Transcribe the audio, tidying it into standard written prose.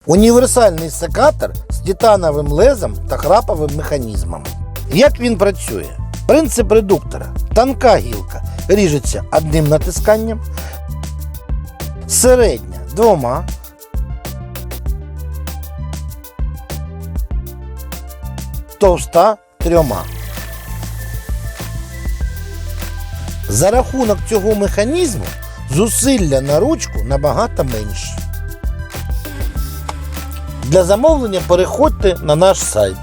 Універсальний секатор з титановим лезом та храповим механізмом. Як він працює? Принцип редуктора. Тонка гілка ріжеться одним натисканням, середня – 2, товста – 3. За рахунок цього механізму зусилля на ручку набагато менші. Для замовлення переходьте на наш сайт.